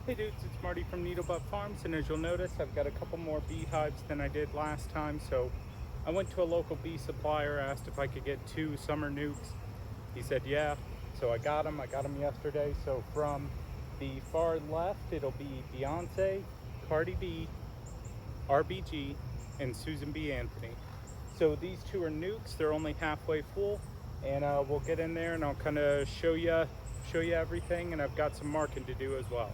Hey dudes, it's Marty from Needlebutt Farms, and as you'll notice, I've got a couple more beehives than I did last time, so I went to a local bee supplier, asked if I could get 2 summer nukes. He said yeah, so I got them. I got them yesterday. So from the far left, it'll be Beyonce, Cardi B, RBG, and Susan B. Anthony. So these two are nukes. They're only halfway full, and we'll get in there and I'll kind of show you everything, and I've got some marking to do as well.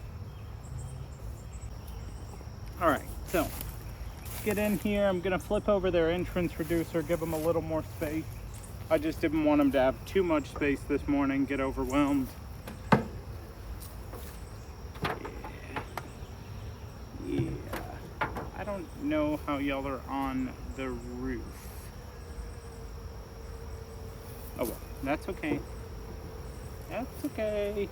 All right, so get in here. I'm gonna flip over their entrance reducer, give them a little more space. I just didn't want them to have too much space this morning, get overwhelmed. Yeah. I don't know how y'all are on the roof. Oh well, that's okay. That's okay.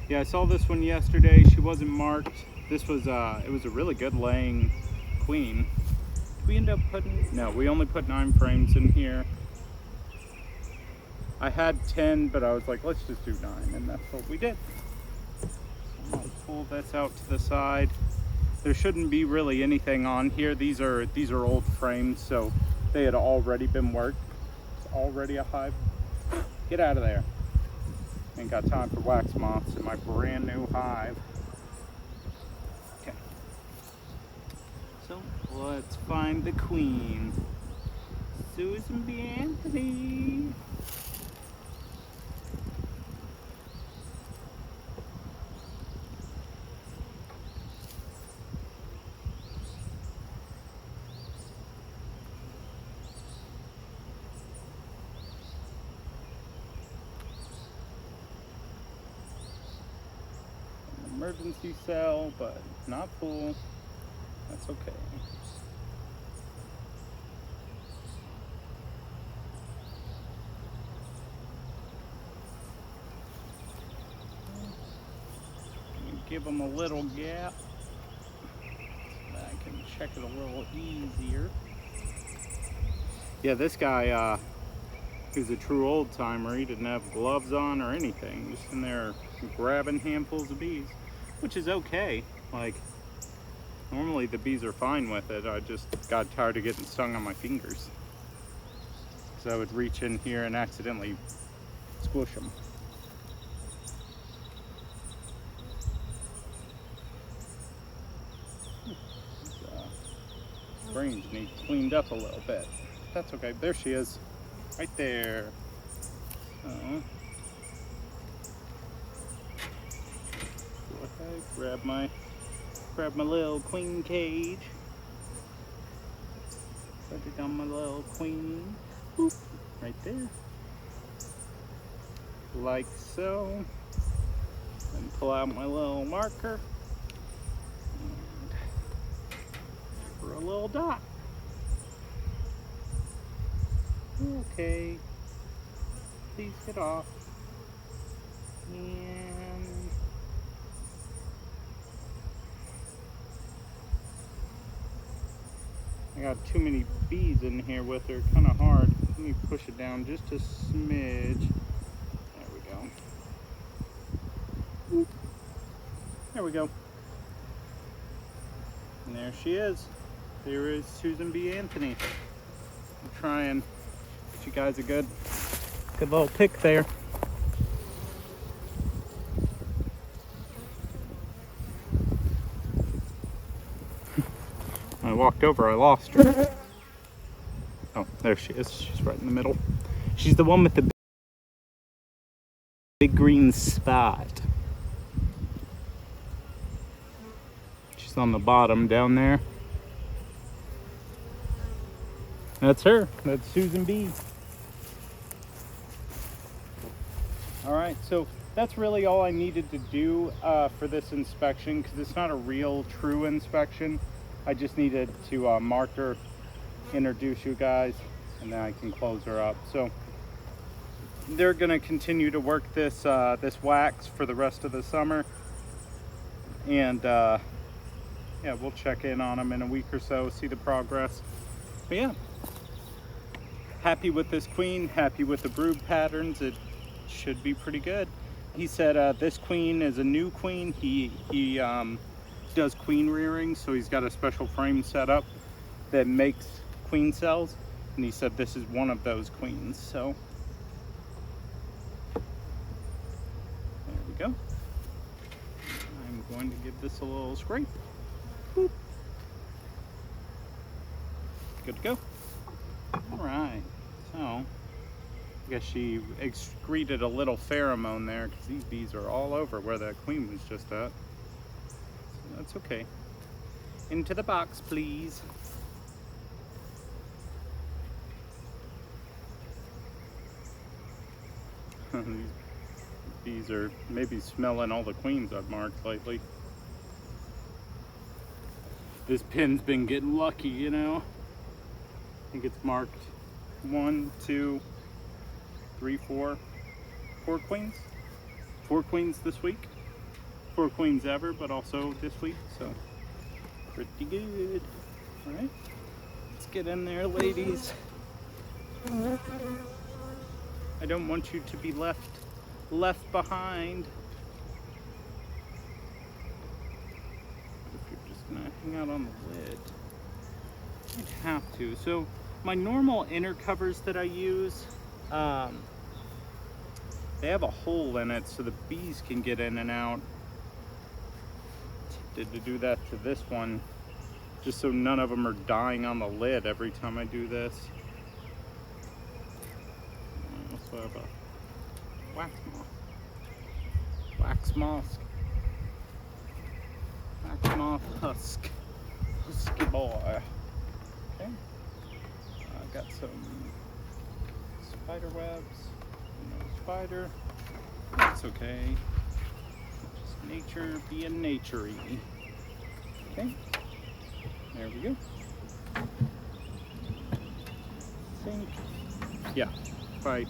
Yeah, I saw this one yesterday. She wasn't marked. This was it was a really good laying queen. Did we end up putting, no, we only put 9 frames in here. I had 10, but I was like, let's just do 9, and that's what we did. So I'm gonna pull this out to the side. There shouldn't be really anything on here. These are old frames, so they had already been worked. It's already a hive. Get out of there. Ain't got time for wax moths in my brand new hive. Okay. So let's find the queen. Susan B. Anthony. Emergency cell, but not full. That's okay. Give them a little gap so that I can check it a little easier. Yeah, this guy is a true old timer. He didn't have gloves on or anything, just in there grabbing handfuls of bees, which is okay. Like, normally the bees are fine with it. I just got tired of getting stung on my fingers, so I would reach in here and accidentally squish them. Brains need cleaned up a little bit. That's okay. There she is, right there. So go ahead, grab my little queen cage. Put it on my little queen. Boop, right there. Like so. And pull out my little marker. For a little dot. Okay. Please get off. And I got too many bees in here with her, kind of hard. Let me push it down just a smidge. There we go. There we go. And there she is. There is Susan B. Anthony. I'm trying. Get you guys a good little pic there. I walked over, I lost her. Oh, there she is. She's right in the middle. She's the one with the big green spot. She's on the bottom down there. That's her. That's Susan B. All right, so that's really all I needed to do for this inspection, because it's not a real true inspection. I just needed to mark her, introduce you guys, and then I can close her up. So they're gonna continue to work this this wax for the rest of the summer, and yeah, we'll check in on them in a week or so, see the progress. But yeah, happy with this queen, happy with the brood patterns. It should be pretty good. He said this queen is a new queen. He does queen rearing, so he's got a special frame set up that makes queen cells, and he said this is one of those queens. So there we go. I'm going to give this a little scrape. Boop. Good to go. All right, so I guess she excreted a little pheromone there, because these bees are all over where that queen was just at. So that's okay. Into the box, please. These bees are maybe smelling all the queens I've marked lately. This pin's been getting lucky, you know. I think it's marked 1, 2, 3, 4 queens. 4 queens this week. 4 queens ever, but also this week, so pretty good. All right, let's get in there, ladies. I don't want you to be left behind. If you're just gonna hang out on the lid, you'd have to. So my normal inner covers that I use, they have a hole in it so the bees can get in and out. Tempted to do that to this one, just so none of them are dying on the lid every time I do this. I also have a wax moth. Wax moth. Wax moth husk. Husky boy. Okay. I got some spider webs. No spider. That's okay. Just nature being naturey. Okay. There we go. Think. Yeah. Right.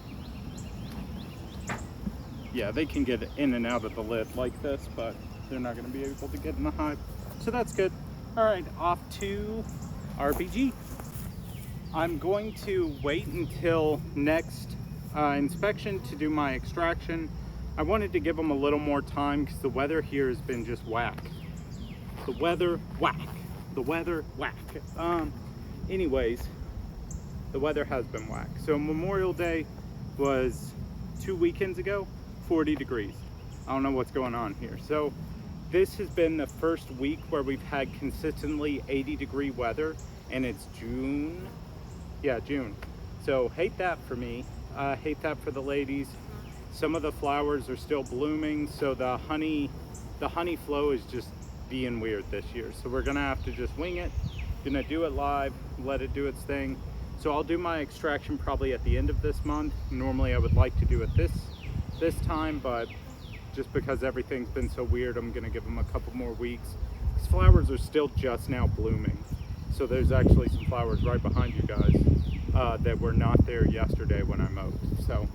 Yeah, they can get in and out of the lid like this, but they're not going to be able to get in the hive. So that's good. All right, off to RPG. I'm going to wait until next inspection to do my extraction. I wanted to give them a little more time because the weather here has been just whack. The weather, whack. The weather, whack. Anyways, the weather has been whack. So Memorial Day was 2 weekends ago, 40 degrees. I don't know what's going on here. So this has been the first week where we've had consistently 80-degree weather, and it's June. Yeah, June. So hate that for me. Hate that for the ladies. Some of the flowers are still blooming, so the honey flow is just being weird this year. So we're gonna have to just wing it. Gonna do it live, let it do its thing. So I'll do my extraction probably at the end of this month. Normally I would like to do it this time, but just because everything's been so weird, I'm gonna give them a couple more weeks. These flowers are still just now blooming. So there's actually some flowers right behind you guys that were not there yesterday when I mowed. So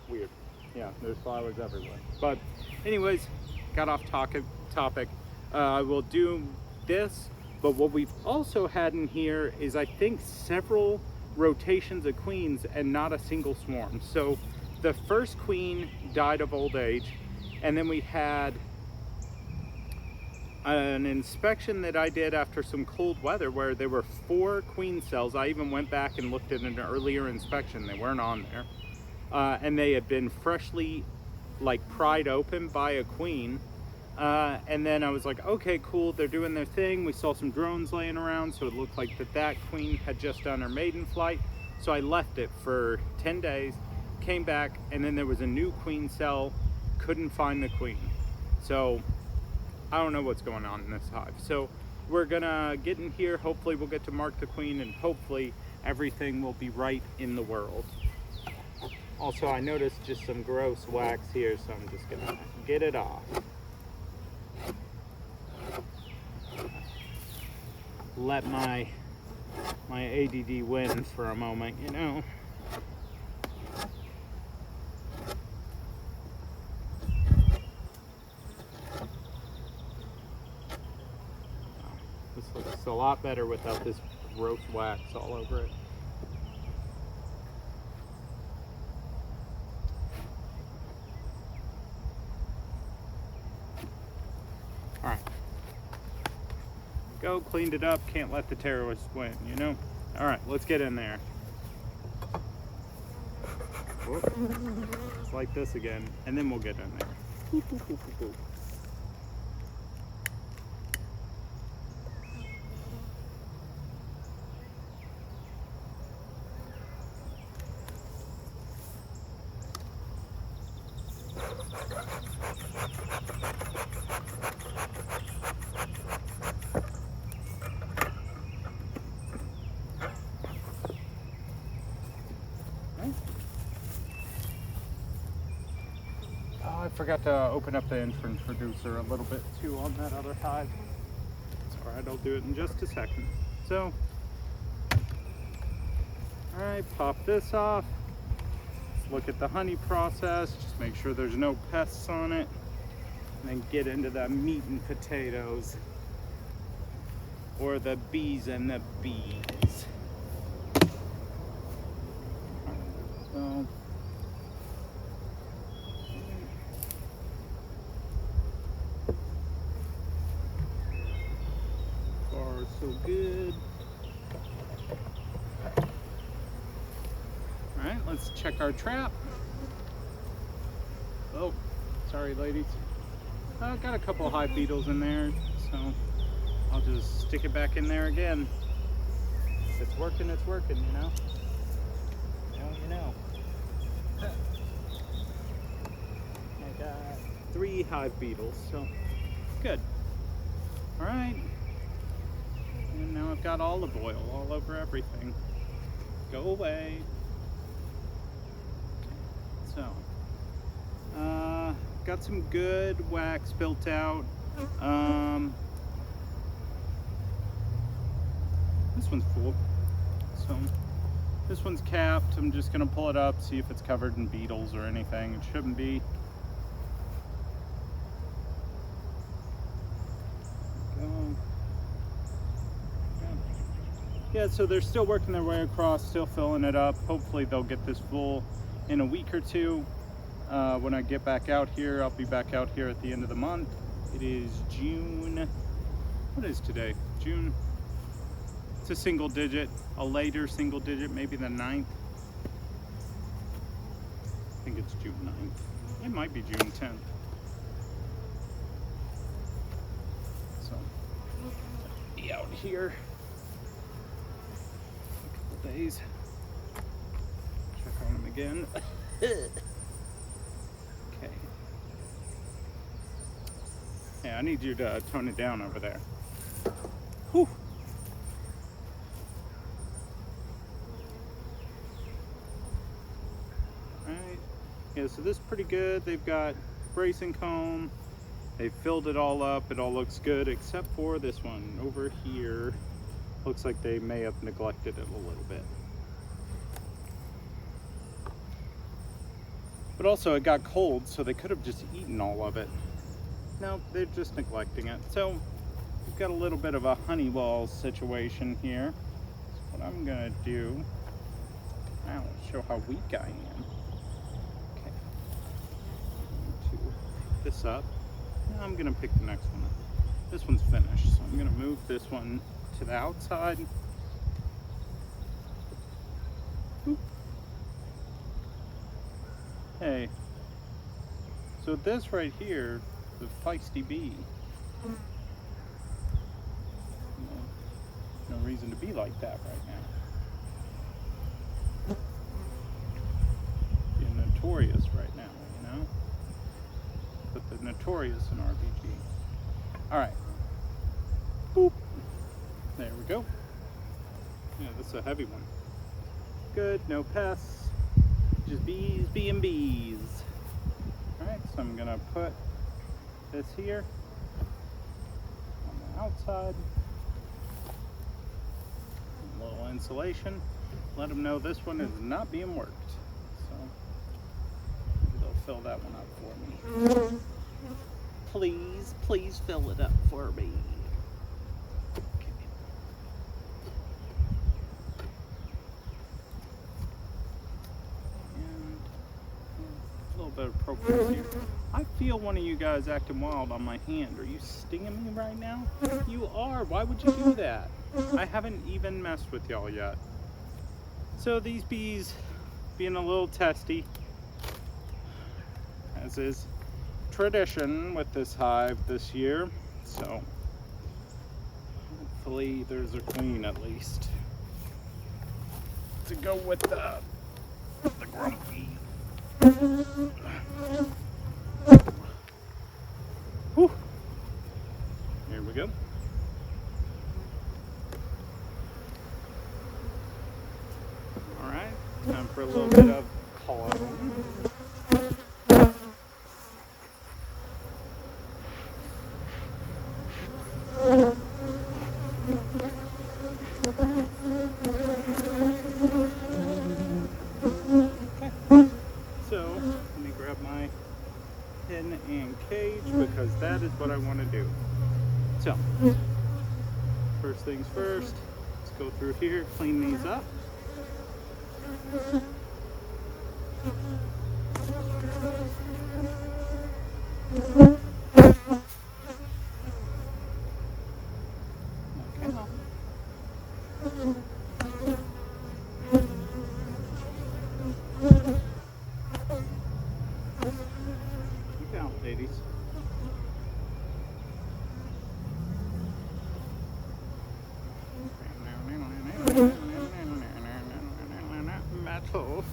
weird. Yeah, there's flowers everywhere. But anyways, got off topic. I will do this, but what we've also had in here is I think several rotations of queens and not a single swarm. So the first queen died of old age, and then we had an inspection that I did after some cold weather where there were 4 queen cells. I even went back and looked at an earlier inspection. They weren't on there. And they had been freshly like pried open by a queen. And then I was like, okay, cool, they're doing their thing. We saw some drones laying around, so it looked like that queen had just done her maiden flight. So I left it for 10 days, came back, and then there was a new queen cell. Couldn't find the queen. So I don't know what's going on in this hive. So we're gonna get in here. Hopefully we'll get to mark the queen, and hopefully everything will be right in the world. Also, I noticed just some gross wax here, so I'm just gonna get it off. let my ADD win for a moment, you know. This looks a lot better without this gross wax all over it. All right. Go, cleaned it up. Can't let the terrorists win, you know? All right, let's get in there. Whoop. It's like this again, and then we'll get in there. Boop, boop, boop, boop, boop. Oh, I forgot to open up the introducer a little bit too on that other hive. It's all right, I'll do it in just a second. So, all right, pop this off. Let's look at the honey process. Just make sure there's no pests on it. And then get into the meat and potatoes. Or the bees and the bees. So, far so good. All right, let's check our trap. Oh, sorry ladies. I got a couple of hive beetles in there, so I'll just stick it back in there again. If it's working, you know? You know. I got 3 hive beetles, so good. All right. And now I've got olive oil all over everything. Go away. So, got some good wax built out. This one's full. So, this one's capped. I'm just gonna pull it up, see if it's covered in beetles or anything. It shouldn't be. Yeah, so they're still working their way across, still filling it up. Hopefully they'll get this full in a week or two. When I get back out here, I'll be back out here at the end of the month. It is June, what is today? June, it's a single digit, a later single digit, maybe the 9th. I think it's June 9th. It might be June 10th. So, be out here. Days. Check on them again. Okay. Yeah, I need you to tone it down over there. Whew. Alright. Yeah, so this is pretty good. They've got bracing comb. They've filled it all up. It all looks good except for this one over here. Looks like they may have neglected it a little bit. But also it got cold, so they could have just eaten all of it. No, they're just neglecting it. So we've got a little bit of a honey wall situation here. So what I'm gonna do, I'll show how weak I am. Okay, to pick this up. Now I'm gonna pick the next one up. This one's finished, so I'm gonna move this one to the outside. Oop. Hey, so this right here, the feisty bee, no reason to be like that right now. Being notorious right now, you know? Put the notorious in RBG. All right. Boop. There we go. Yeah, this is a heavy one. Good, no pests. Just bees being bees. Alright, so I'm gonna put this here on the outside. insulation. Let them know this one is not being worked. So maybe they'll fill that one up for me. Please, please fill it up for me. A little bit of propane here. I feel one of you guys acting wild on my hand. Are you stinging me right now? You are. Why would you do that? I haven't even messed with y'all yet. So these bees being a little testy, as is tradition with this hive this year. So hopefully there's a queen at least to go with the grumpy. Whew. Here we go. All right, time for a little bit of cologne. And cage, because that is what I want to do. So first things first, let's go through here, clean these up. Ladies. Metal.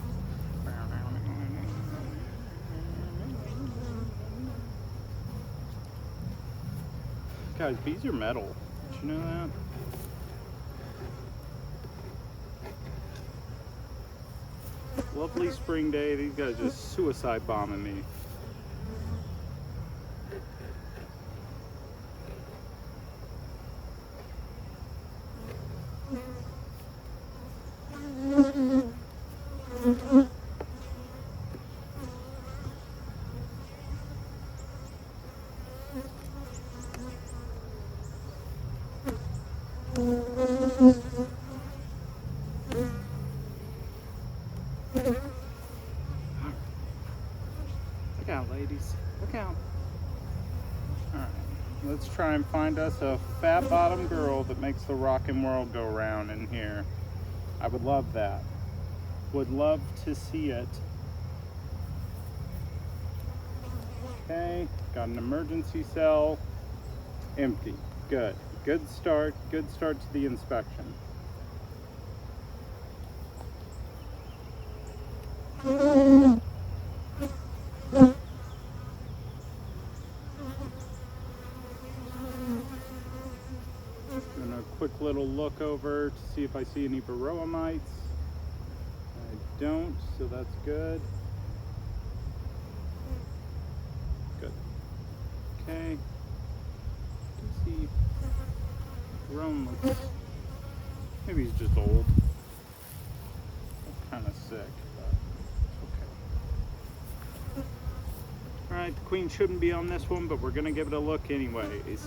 Guys, bees are metal. Did you know that? Lovely spring day. These guys just suicide bombing me. Look out, ladies. Look out. Alright, let's try and find us a fat bottom girl that makes the rockin' world go round in here. I would love that. Would love to see it. Okay, got an emergency cell. Empty. Good. Good start. Good start to the inspection. Doing a quick little look over to see if I see any varroa mites. I don't, so that's good. Good. Okay. Let's see. Jerome looks, maybe he's just old. Kind of sick, but okay. Alright, the queen shouldn't be on this one, but we're gonna give it a look anyways.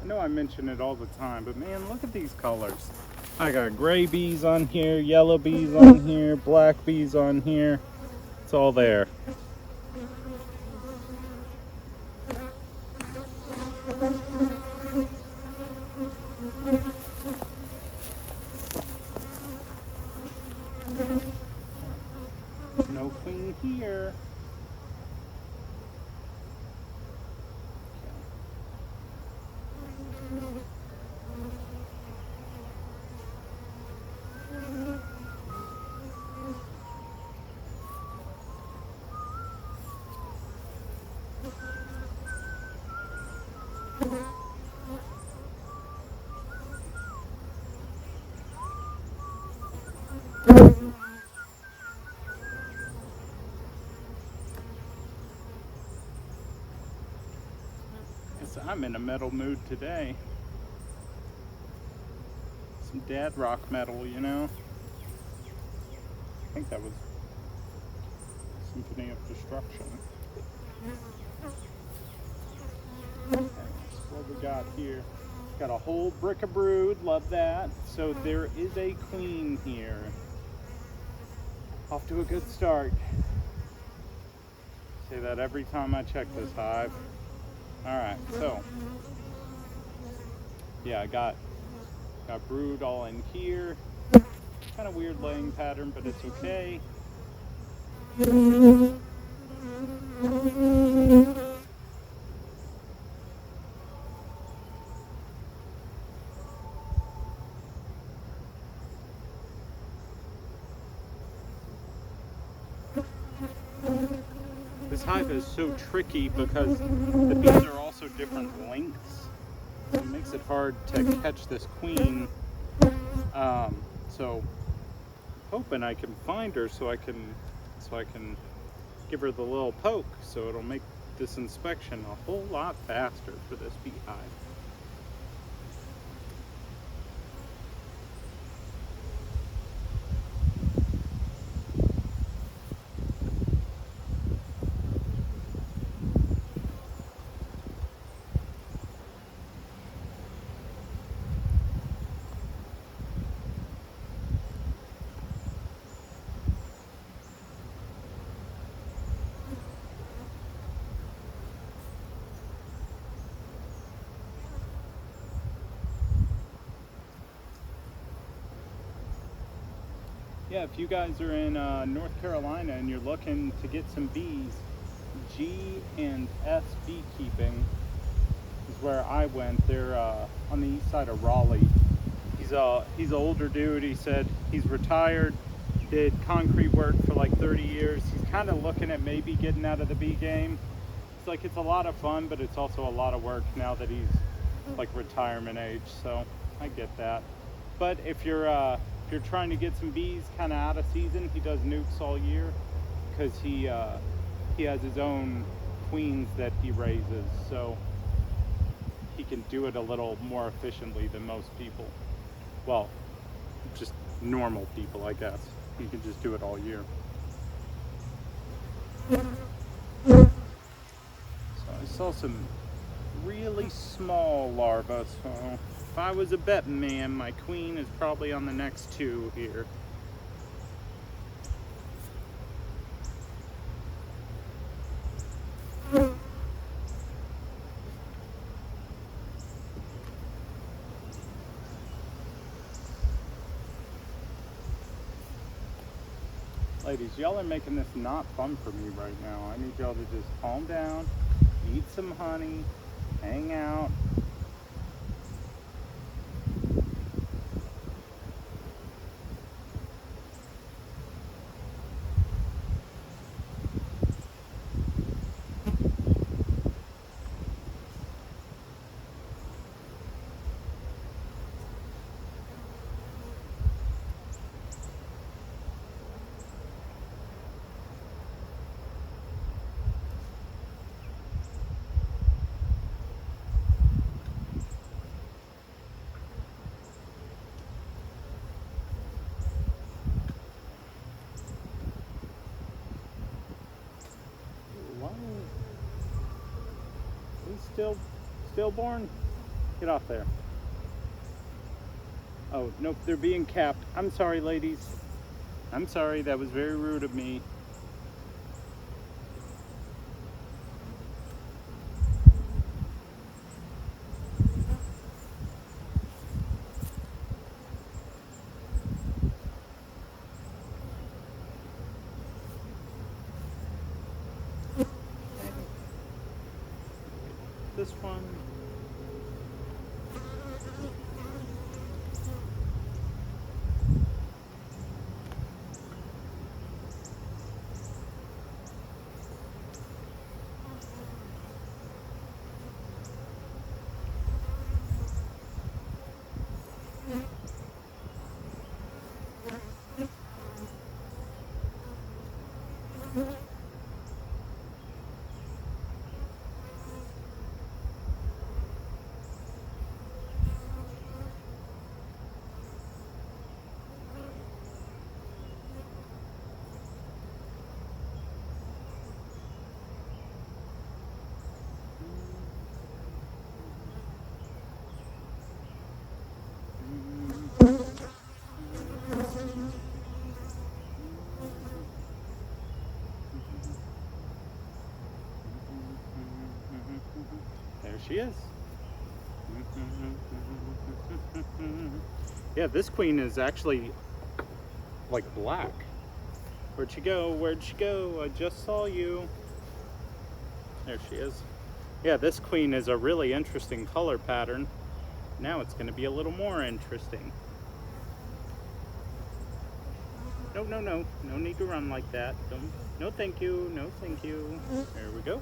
I know I mention it all the time, but man, look at these colors. I got gray bees on here, yellow bees on here, black bees on here. It's all there. No queen here. Yes, I'm in a metal mood today. Some dad rock metal, you know? I think that was Symphony of Destruction. Okay, so what we got here? Got a whole brick of brood, love that. So there is a queen here. Off to a good start. Say that every time I check this hive. Alright, so yeah, I got brood all in here. Kind of weird laying pattern, but it's okay. This hive is so tricky because the bees are also different lengths. It makes it hard to catch this queen. So hoping I can find her so I can give her the little poke, so it'll make this inspection a whole lot faster for this beehive. Yeah, if you guys are in North Carolina and you're looking to get some bees, G&S Beekeeping is where I went. They're on the east side of Raleigh. He's an older dude. He said he's retired, did concrete work for like 30 years. He's kind of looking at maybe getting out of the bee game. It's like it's a lot of fun, but it's also a lot of work now that he's like retirement age. So I get that. But if you're trying to get some bees kind of out of season, he does nukes all year because he has his own queens that he raises, so he can do it a little more efficiently than most people. Well, just normal people, I guess. He can just do it all year. So I saw some really small larvae, so if I was a betting man, my queen is probably on the next two here. Ladies, y'all are making this not fun for me right now. I need y'all to just calm down, eat some honey, hang out. He's stillborn? Get off there. Oh, nope, they're being capped. I'm sorry, ladies. I'm sorry, that was very rude of me. This one. There she is. Yeah, this queen is actually like black. Where'd she go? Where'd she go? I just saw you. There she is. Yeah, this queen is a really interesting color pattern. Now it's going to be a little more interesting. No, no, no. No need to run like that. Don't. No, thank you. No, thank you. There we go.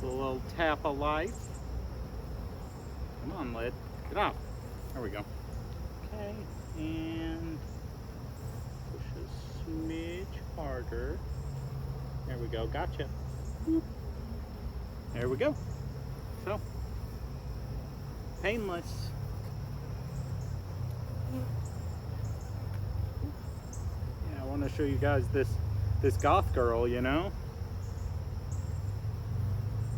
A little tap of life. Come on, Lid. Get up. There we go. Okay, and push a smidge harder. There we go. Gotcha. Boop. There we go. So, painless. Yeah, I want to show you guys this goth girl, you know?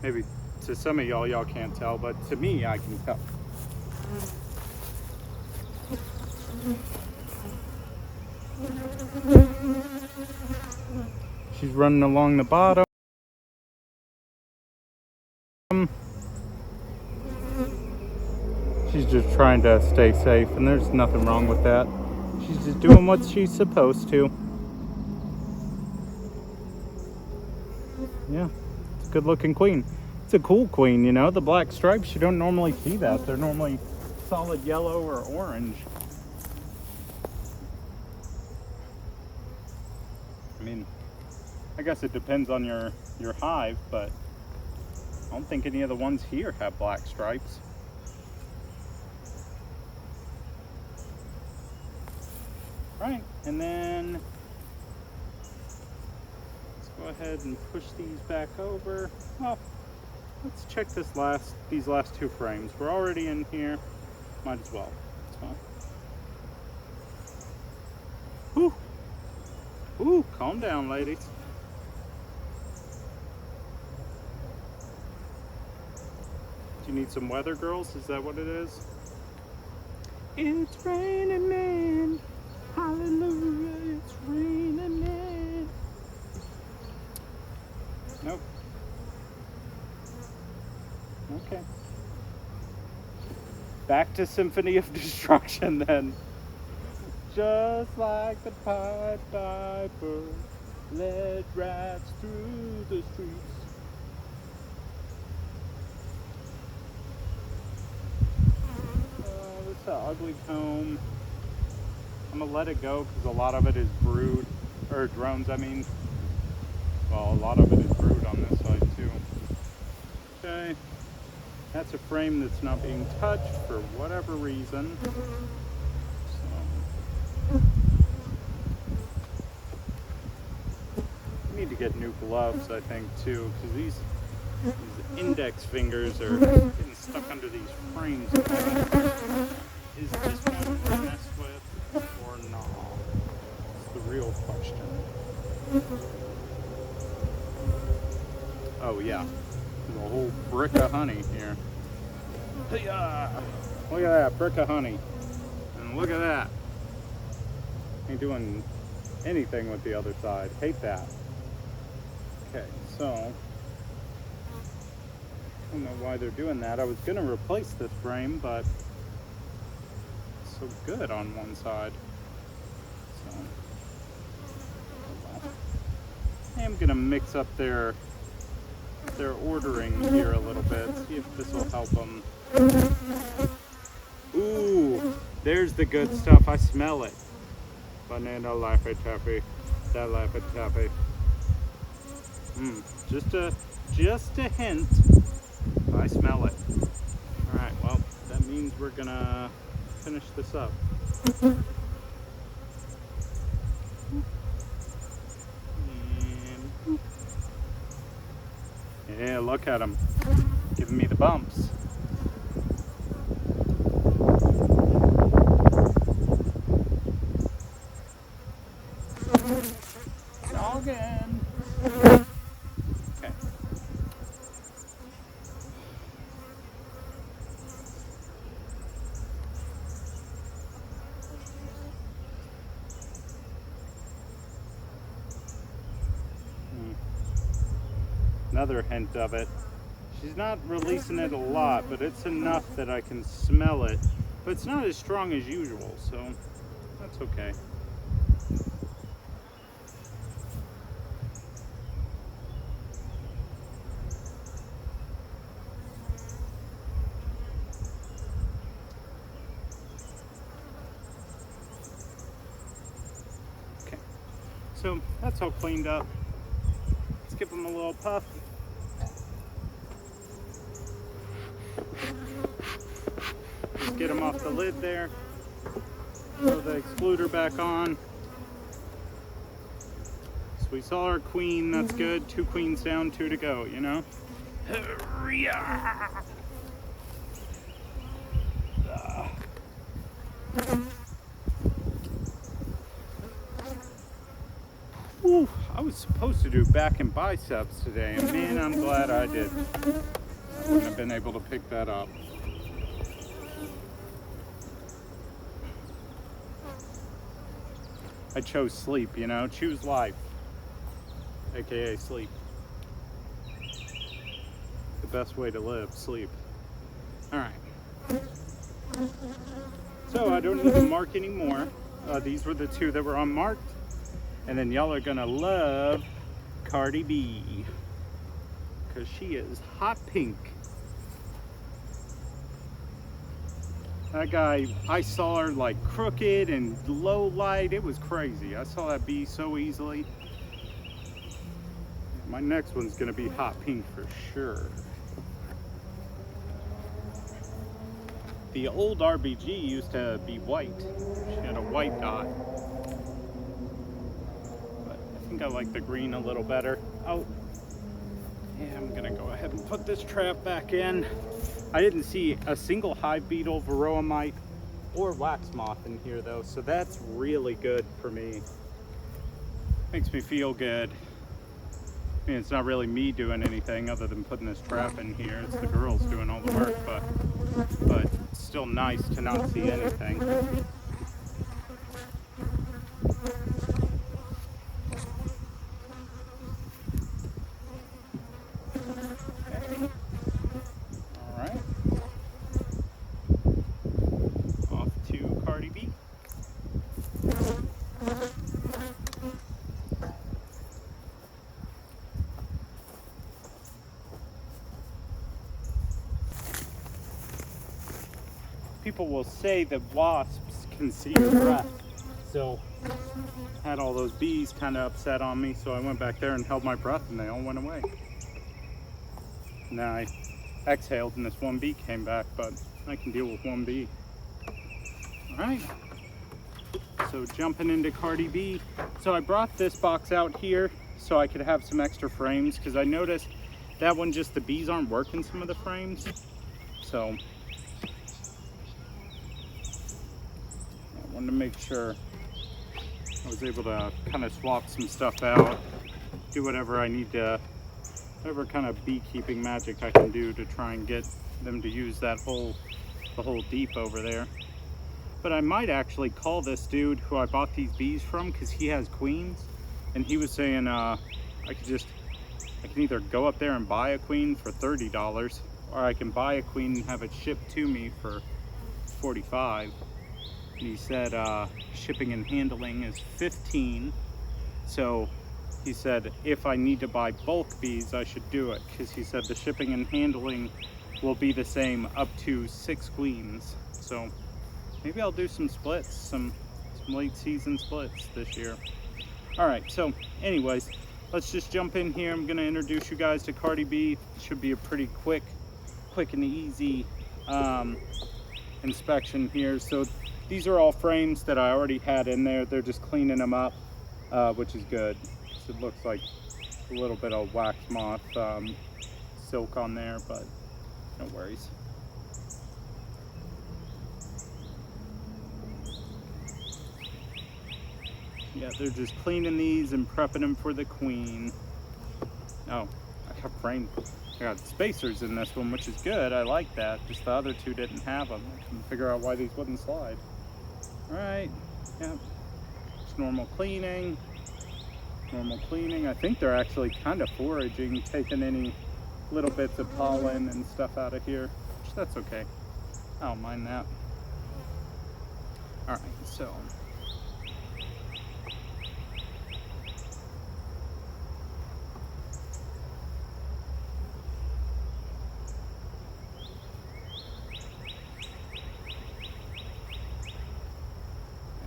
Maybe to some of y'all can't tell, but to me, I can tell. She's running along the bottom. She's just trying to stay safe, and there's nothing wrong with that. She's just doing what she's supposed to. Yeah, it's a good looking queen. It's a cool queen, you know, the black stripes, you don't normally see that. They're normally solid yellow or orange. I mean, I guess it depends on your hive, but I don't think any of the ones here have black stripes. Right, and then let's go ahead and push these back over. Well, let's check these last two frames. We're already in here, might as well. It's fine. Whew. Ooh, calm down, ladies. Do you need some weather, girls? Is that what it is? It's raining men. Hallelujah, it's raining men. Nope. Okay. Back to Symphony of Destruction then. Just like the Pied Piper led rats through the streets. Oh, this is an ugly comb. I'm gonna let it go because a lot of it is brood, or drones I mean. Well, a lot of it is brood on this side too. Okay, that's a frame that's not being touched for whatever reason. So, I need to get new gloves, I think, too, because these index fingers are getting stuck under these frames. Is this one to mess with or not? It's the real question. Oh yeah, there's a whole brick of honey here. Hey-ya! Look at that, brick of honey. And look at that. Ain't doing anything with the other side. Hate that. Okay, so I don't know why they're doing that. I was gonna replace this frame, but it's so good on one side. So I am gonna mix up their ordering here a little bit. See if this will help them. Ooh, there's the good stuff. I smell it. Banana Laffy Taffy. That Laffy Taffy. Just a hint. I smell it. Alright, well, that means we're gonna finish this up. And yeah, look at them. Giving me the bumps. Again. Okay. Another hint of it. She's not releasing it a lot, but it's enough that I can smell it. But it's not as strong as usual, so that's okay. Okay, so that's all cleaned up. Let's give them a little puff. Just get them off the lid there. Throw the excluder back on. So we saw our queen, that's good. 2 queens down, 2 to go, you know? Whew, I was supposed to do back and biceps today, and man, I'm glad I did. I wouldn't have been able to pick that up. I chose sleep, you know, choose life, aka sleep. The best way to live, sleep. All right. So I don't need to mark anymore. These were the 2 that were unmarked. And then y'all are gonna love Cardi B, because she is hot pink. That guy, I saw her like crooked and low light. It was crazy. I saw that bee so easily. My next one's gonna be hot pink for sure. The old RBG used to be white. She had a white dot. But I think I like the green a little better. Oh, yeah, I'm gonna go ahead and put this trap back in. I didn't see a single hive beetle, varroa mite, or wax moth in here though, so that's really good for me. Makes me feel good. I mean, it's not really me doing anything other than putting this trap in here. It's the girls doing all the work, but it's still nice to not see anything. People will say that wasps can see your breath, so I had all those bees kind of upset on me, so I went back there and held my breath and they all went away. And then I exhaled and this one bee came back, but I can deal with one bee. All right, so jumping into Cardi B. So I brought this box out here so I could have some extra frames, because I noticed that one, just the bees aren't working some of the frames, so wanted to make sure I was able to kind of swap some stuff out, do whatever I need to, whatever kind of beekeeping magic I can do to try and get them to use that the whole deep over there. But I might actually call this dude who I bought these bees from, because he has queens, and he was saying I can either go up there and buy a queen for $30, or I can buy a queen and have it shipped to me for $45. He said shipping and handling is $15. So he said if I need to buy bulk bees, I should do it, because he said the shipping and handling will be the same up to 6 queens. So maybe I'll do some splits, some late season splits this year. All right, so anyways, let's just jump in here. I'm gonna introduce you guys to Cardi B. It should be a pretty quick and easy inspection here. So these are all frames that I already had in there. They're just cleaning them up, which is good. So it looks like a little bit of wax moth silk on there, but no worries. Yeah, they're just cleaning these and prepping them for the queen. Oh, I got spacers in this one, which is good. I like that. Just the other 2 didn't have them. I couldn't figure out why these wouldn't slide. All right, yeah, just normal cleaning. Normal cleaning. I think they're actually kind of foraging, taking any little bits of pollen and stuff out of here, which that's okay. I don't mind that. All right, so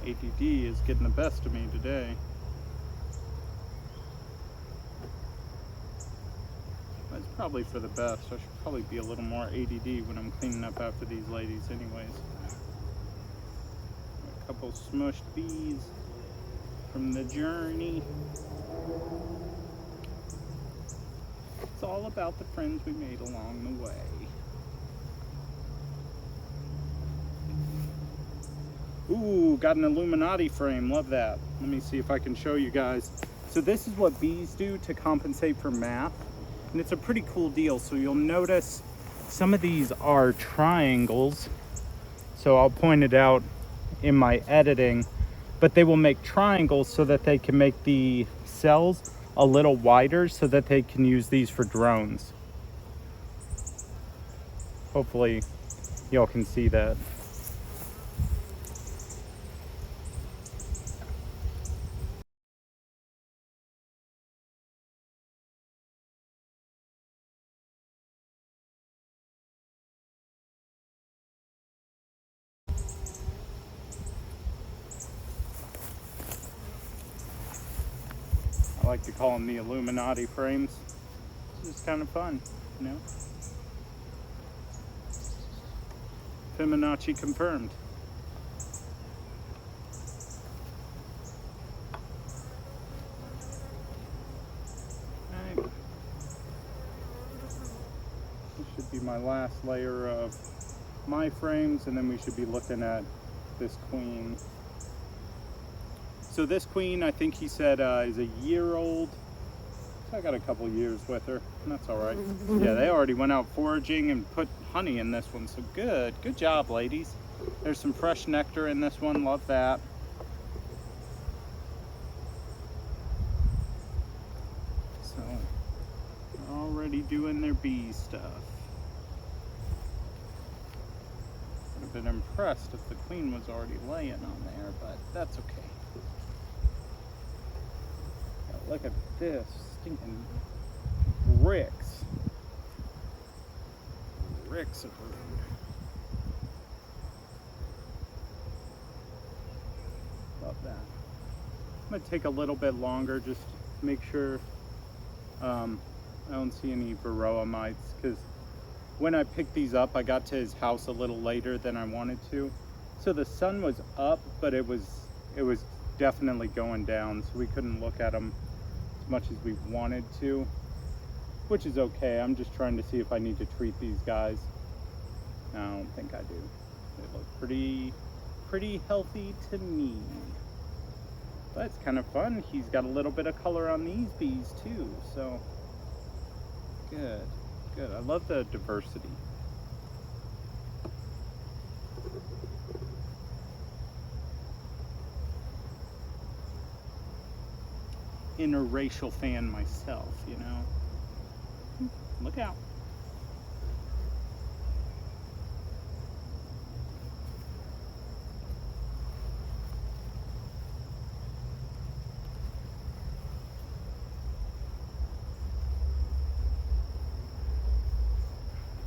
ADD is getting the best of me today. It's probably for the best. I should probably be a little more ADD when I'm cleaning up after these ladies anyways. A couple smushed bees from the journey. It's all about the friends we made along the way. Ooh, got an Illuminati frame. Love that. Let me see if I can show you guys. So this is what bees do to compensate for math. And it's a pretty cool deal. So you'll notice some of these are triangles. So I'll point it out in my editing. But they will make triangles so that they can make the cells a little wider so that they can use these for drones. Hopefully y'all can see that. I like to call them the Illuminati frames. It's just kind of fun, you know? Fibonacci confirmed. Alright. This should be my last layer of my frames, and then we should be looking at this queen. So this queen, I think he said is a year old. So I got a couple years with her, and that's all right. Yeah, they already went out foraging and put honey in this one, so good. Good job, ladies. There's some fresh nectar in this one, love that. So, they're already doing their bee stuff. Would have been impressed if the queen was already laying on there, but that's okay. Look at this stinking bricks. Bricks of brood. Love that. I'm gonna take a little bit longer just to make sure I don't see any varroa mites, because when I picked these up, I got to his house a little later than I wanted to. So the sun was up, but it was definitely going down, so we couldn't look at them much as we wanted to, which is okay. I'm just trying to see if I need to treat these guys. I don't think I do. They look pretty healthy to me. But it's kind of fun. He's got a little bit of color on these bees too, so good. I love the diversity. Interracial fan myself, you know. Look out.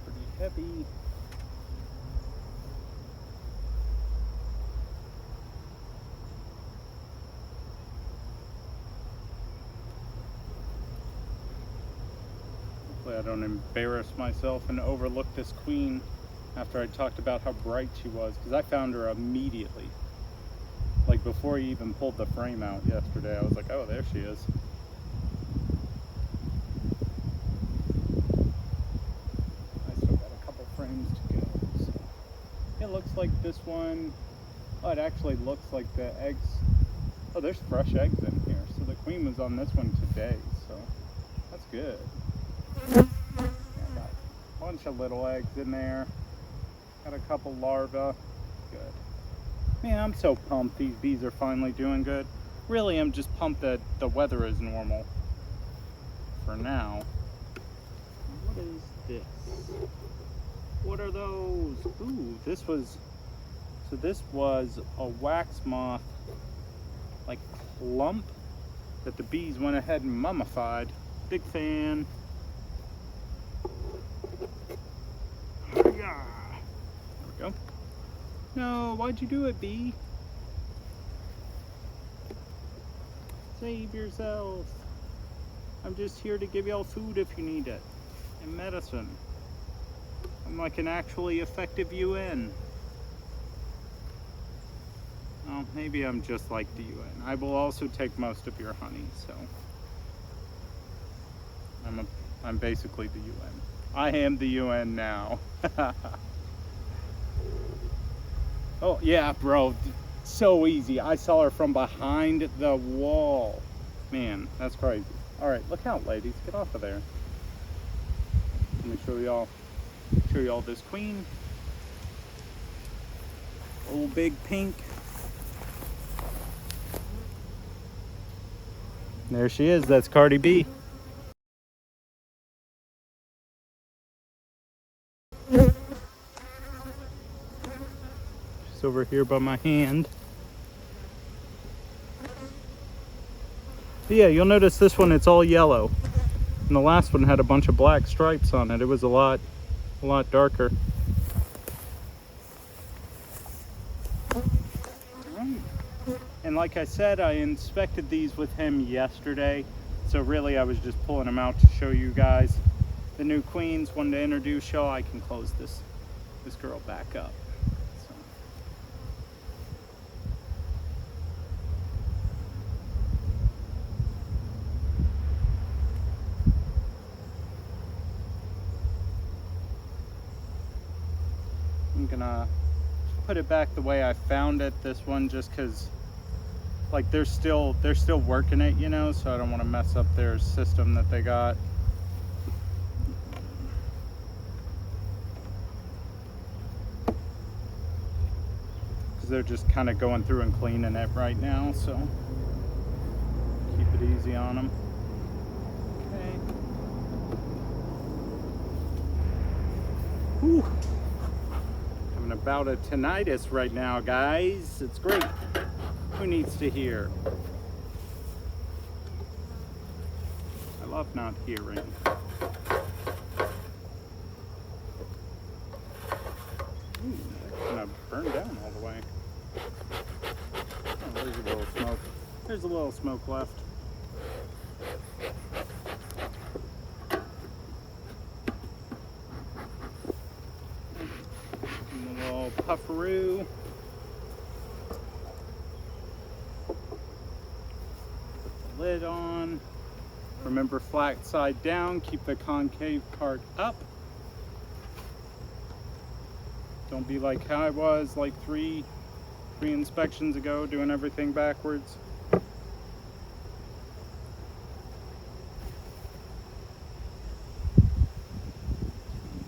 Pretty heavy. I don't embarrass myself and overlook this queen after I talked about how bright she was, because I found her immediately. Like before he even pulled the frame out yesterday, I was like, oh, there she is. I still got a couple frames to go. So. It looks like this one, oh, it actually looks like the eggs. Oh, there's fresh eggs in here. So the queen was on this one today, so that's good. Yeah, I got a bunch of little eggs in there. Got a couple larvae. Good. Man, I'm so pumped these bees are finally doing good. really I'm just pumped that the weather is normal for now. What is this? What are those? Ooh, this was a wax moth like clump that the bees went ahead and mummified. Big fan. There we go. No, why'd you do it, bee? Save yourself. I'm just here to give y'all food if you need it. And medicine. I'm like an actually effective UN. Well, maybe I'm just like the UN. I will also take most of your honey, so I'm basically the UN. I am the UN now. Oh yeah, bro, so easy. I saw her from behind the wall. Man, that's crazy. All right, look out, ladies. Get off of there. Let me show y'all this queen. Old big pink. There she is. That's Cardi B. She's over here by my hand. But yeah, you'll notice this one, it's all yellow. And the last one had a bunch of black stripes on it. It was a lot darker. And like I said, I inspected these with him yesterday. So really I was just pulling them out to show you guys the new queens. Wanted to introduce y'all. I can close this girl back up. So. I'm gonna put it back the way I found it, this one, just because like they're still working it, you know, so I don't want to mess up their system that they got. Because they're just kind of going through and cleaning it right now, so keep it easy on them. Okay. Whew. Having about a tinnitus right now, guys. It's great. Who needs to hear? I love not hearing. Ooh, that's gonna burn down all the way. Oh, there's a little smoke. There's a little smoke left. And a little pufferoo. Lid on. Remember, flat side down, keep the concave part up. Don't be like how I was like three inspections ago, doing everything backwards.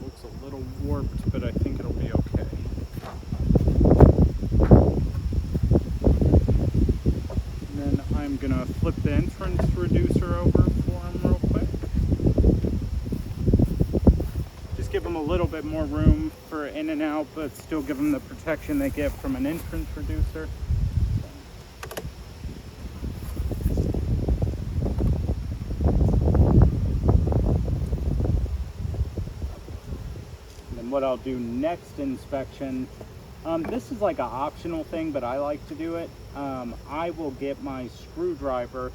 Looks a little warped, but I think it'll be okay. I'm gonna flip the entrance reducer over for him real quick. Just give them a little bit more room for in and out, but still give them the protection they get from an entrance reducer. And then what I'll do next inspection, this is like an optional thing, but I like to do it. I will get my screwdriver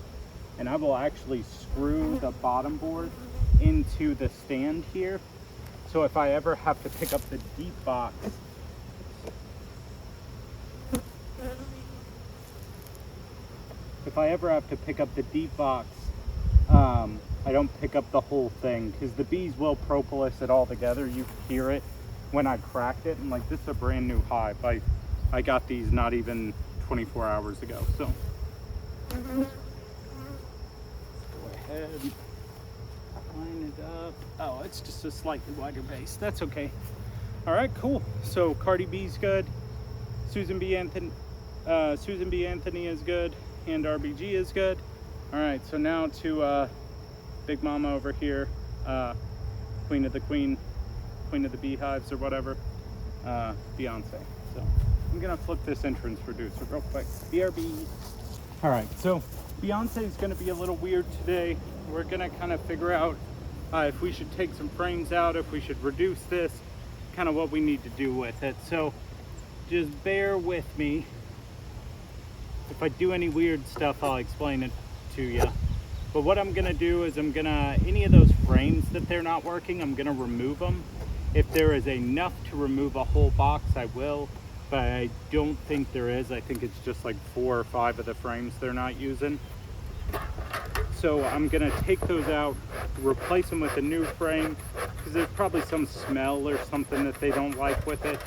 and I will actually screw the bottom board into the stand here. So if I ever have to pick up the deep box, I don't pick up the whole thing, because the bees will propolis it all together. You hear it when I cracked it, and like, this is a brand new hive. I got these not even 24 hours ago, so go ahead, line it up. Oh, it's just a slightly wider base. That's okay. All right, cool. So Cardi B's good. Susan B. Anthony is good, and RBG is good. All right, so now to Big Mama over here, queen of the beehives or whatever, Beyonce. So I'm gonna flip this entrance reducer real quick. BRB. All right, so Beyonce is gonna be a little weird today. We're gonna kind of figure out if we should take some frames out, if we should reduce this, kind of what we need to do with it. So just bear with me. If I do any weird stuff, I'll explain it to you. But what I'm gonna do is any of those frames that they're not working, I'm gonna remove them. If there is enough to remove a whole box, I will, but I don't think there is. I think it's just like 4 or 5 of the frames they're not using. So I'm gonna take those out, replace them with a new frame, because there's probably some smell or something that they don't like with it.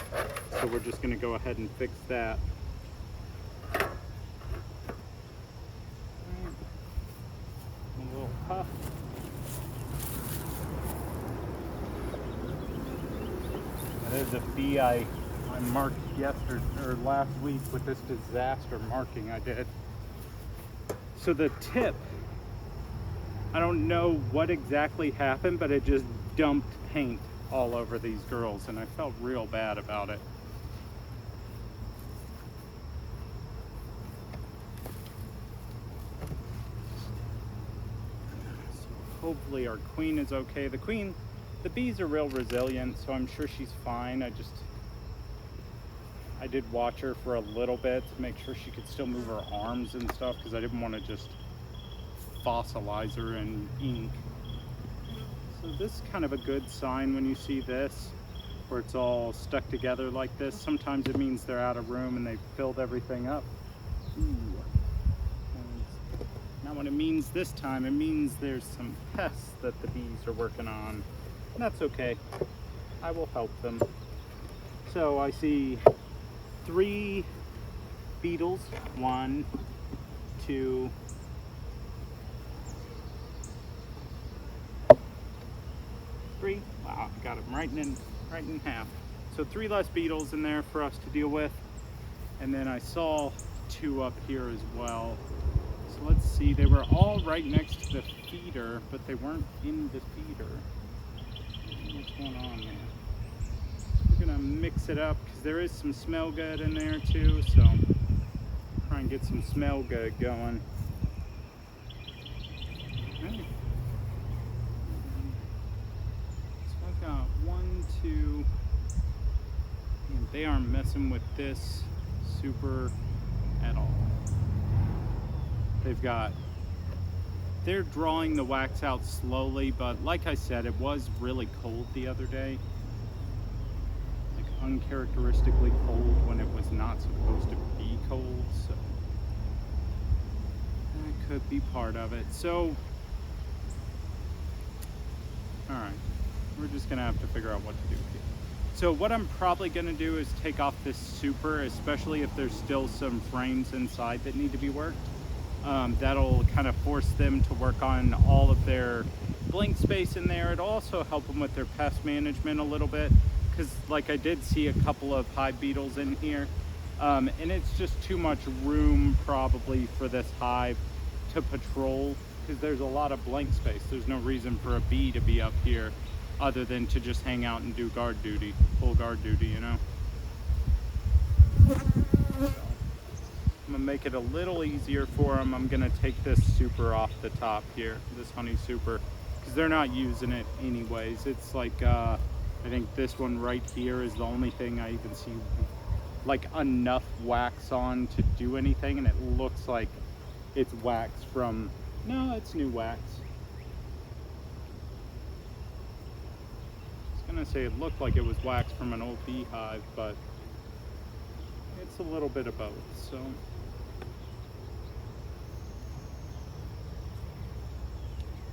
So we're just gonna go ahead and fix that. A little puff. There's a bee I marked yesterday or last week with this disaster marking I did. So the tip, I don't know what exactly happened, but it just dumped paint all over these girls, and I felt real bad about it. So hopefully our queen is okay. The bees are real resilient, so I'm sure she's fine. I did watch her for a little bit to make sure she could still move her arms and stuff, because I didn't want to just fossilize her in ink. So this is kind of a good sign when you see this, where it's all stuck together like this. Sometimes it means they're out of room and they filled everything up. Ooh. Not what it means this time. It means there's some pests that the bees are working on. And that's okay. I will help them. So I see 3 beetles. 1, 2, 3. Wow, got them right in half. So 3 less beetles in there for us to deal with. And then I saw 2 up here as well. So let's see, they were all right next to the feeder, but they weren't in the feeder. What's going on there? We're gonna mix it up because there is some smell good in there too, so try and get some smell good going. Okay. So I've got 1, 2, and they aren't messing with this super at all. They're drawing the wax out slowly, but like I said, it was really cold the other day. Like uncharacteristically cold when it was not supposed to be cold, so that could be part of it. So, all right, we're just gonna have to figure out what to do here. So what I'm probably gonna do is take off this super, especially if there's still some frames inside that need to be worked. That'll kind of force them to work on all of their blank space in there. It'll also help them with their pest management a little bit, because like I did see a couple of hive beetles in here, and it's just too much room probably for this hive to patrol, because there's a lot of blank space. There's no reason for a bee to be up here other than to just hang out and do guard duty, full guard duty, you know. I'm gonna make it a little easier for them. I'm gonna take this super off the top here, this honey super, because they're not using it anyways. It's like, I think this one right here is the only thing I even see like enough wax on to do anything, and it looks like it's wax from, no, it's new wax. I was gonna say it looked like it was wax from an old beehive, but it's a little bit of both, so.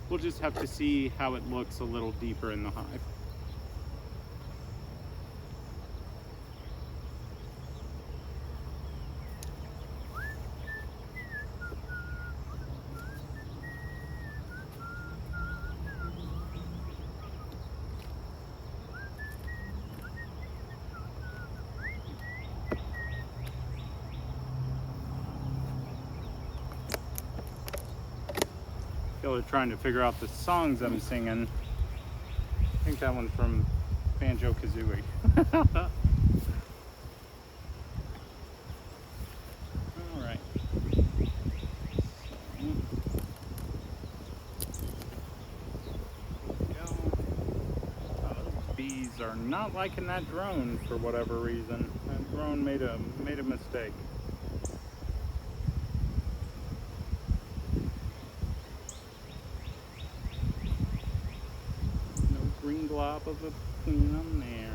We'll just have to see how it looks a little deeper in the hive. Still trying to figure out the songs I'm singing. I think that one's from Banjo-Kazooie. Alright. Bees are not liking that drone for whatever reason. That drone made a mistake. No green glob of a queen on there.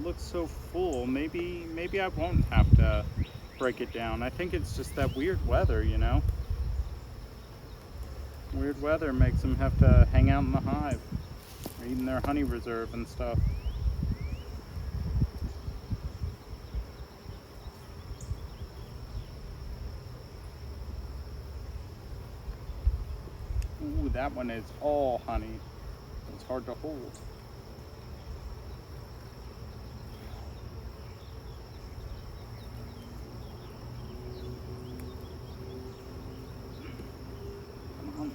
Looks so full. Maybe I won't have to break it down. I think it's just that weird weather, you know. Weird weather makes them have to hang out in the hive, or eating their honey reserve and stuff. Ooh, that one is all honey. It's hard to hold.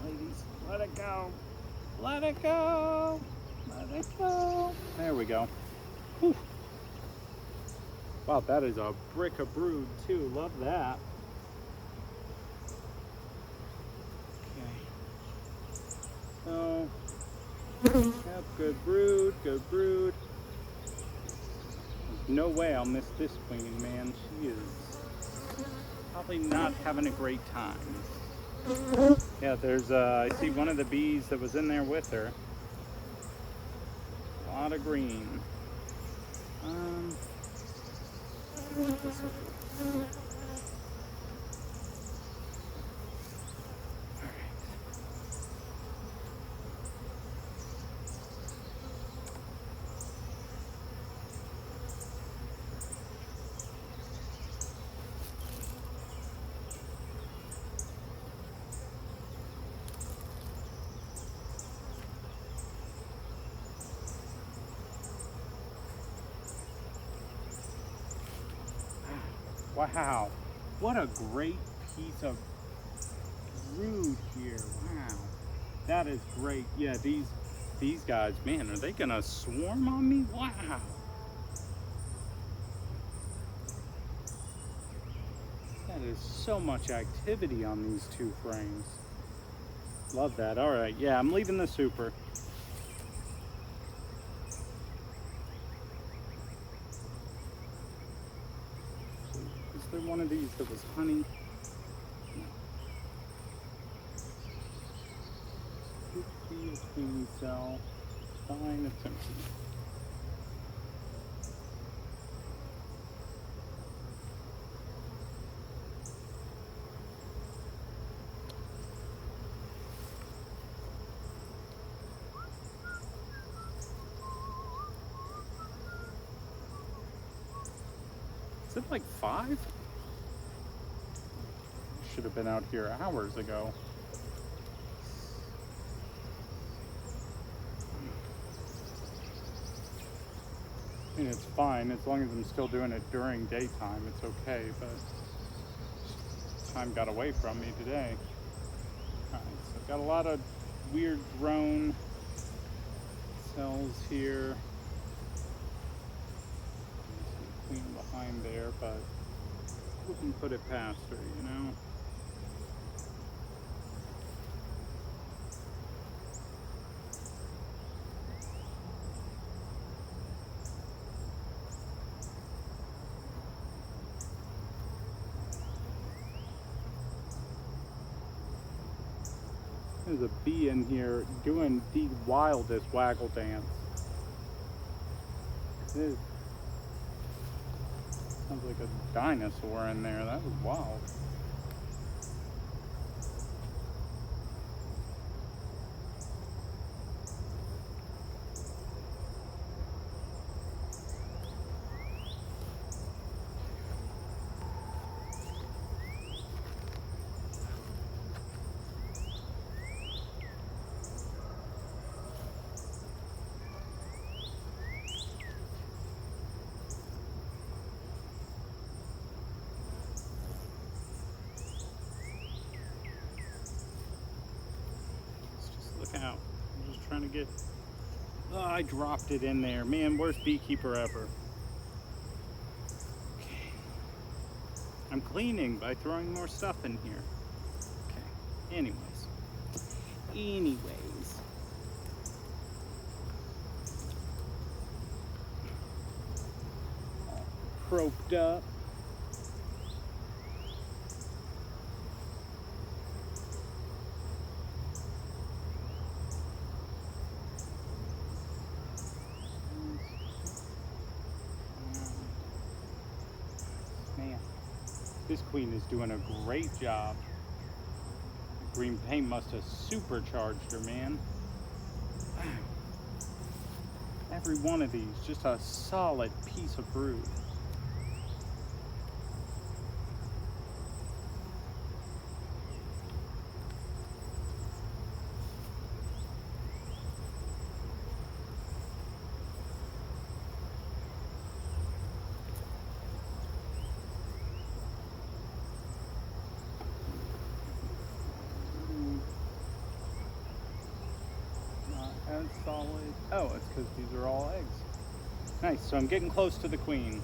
Ladies, let it go, let it go, let it go. There we go. Whew. Wow, that is a brick of brood too. Love that. Okay. So, yep, good brood, good brood. There's no way I'll miss this queen, man. She is probably not having a great time. Yeah, there's, I see one of the bees that was in there with her. A lot of green. Wow, what a great piece of brood here. Wow, that is great. Yeah, these guys, man, are they gonna swarm on me? Wow. That is so much activity on these two frames. Love that. All right, yeah, I'm leaving the super. Is there one of these that was honey? No. 50 queen cell. Fine, it's empty. Is it like 5? Should have been out here hours ago. I mean, it's fine as long as I'm still doing it during daytime. It's okay, but time got away from me today. Alright, so I've got a lot of weird drone cells here. Queen behind there, but wouldn't put it past her, you know. There's a bee in here doing the wildest waggle dance. It sounds like a dinosaur in there. That was wild. out. I'm just trying to get, oh, I dropped it in there. Man, worst beekeeper ever. Okay. I'm cleaning by throwing more stuff in here. Okay, anyways. All croaked up. Man, this queen is doing a great job. Green paint must have supercharged her, man. Wow. Every one of these, just a solid piece of brood. As solid. Oh, it's because these are all eggs. Nice, so I'm getting close to the queen.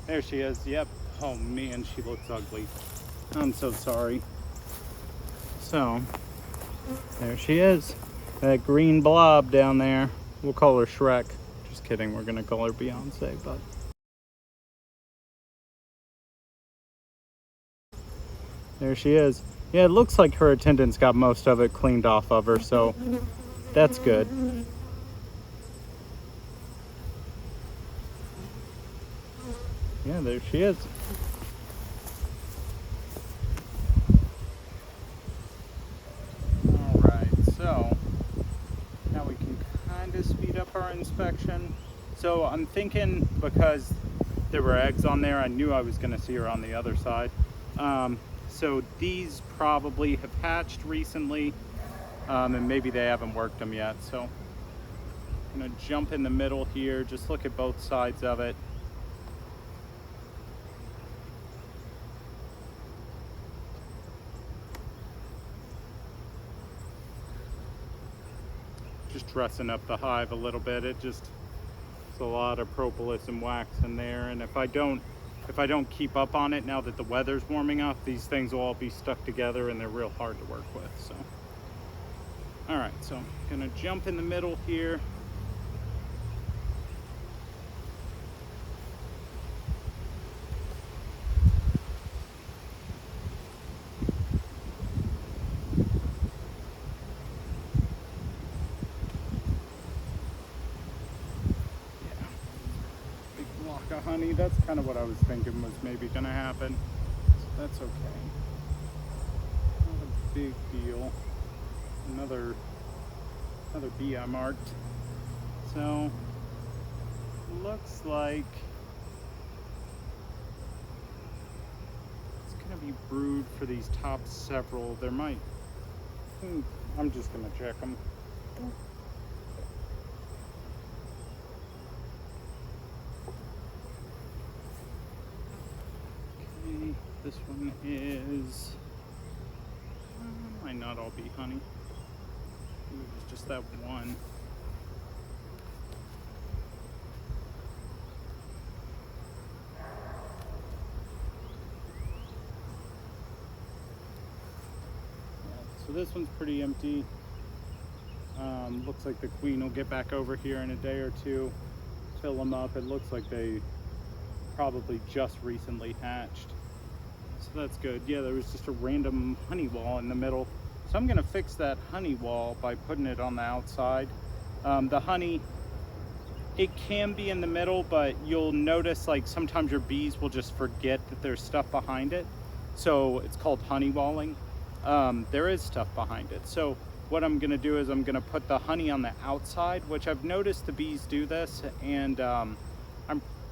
There she is, yep. Oh man, she looks ugly. I'm so sorry. So, there she is. That green blob down there. We'll call her Shrek. Just kidding, we're gonna call her Beyonce, but. There she is. Yeah, it looks like her attendants got most of it cleaned off of her, so that's good. Yeah, there she is. Alright, so now we can kind of speed up our inspection. So I'm thinking, because there were eggs on there, I knew I was going to see her on the other side. So these probably have hatched recently, and maybe they haven't worked them yet. So I'm going to jump in the middle here, just look at both sides of it. Just dressing up the hive a little bit. There's a lot of propolis and wax in there, and if I don't keep up on it now that the weather's warming up, these things will all be stuck together and they're real hard to work with. So all right, so I'm gonna jump in the middle here. Honey, that's kind of what I was thinking was maybe gonna happen, so that's okay. Not a big deal. Another bee I marked. So looks like it's gonna be brood for these top several. There might, I'm just gonna check them. This one is, might not all be honey. It's just that one. So this one's pretty empty. Looks like the queen will get back over here in a day or two, fill them up. It looks like they probably just recently hatched. So that's good. Yeah, there was just a random honey wall in the middle. So I'm gonna fix that honey wall by putting it on the outside. The honey, it can be in the middle, but you'll notice like sometimes your bees will just forget that there's stuff behind it. So it's called honey walling. There is stuff behind it. So what I'm gonna do is I'm gonna put the honey on the outside, which I've noticed the bees do this, and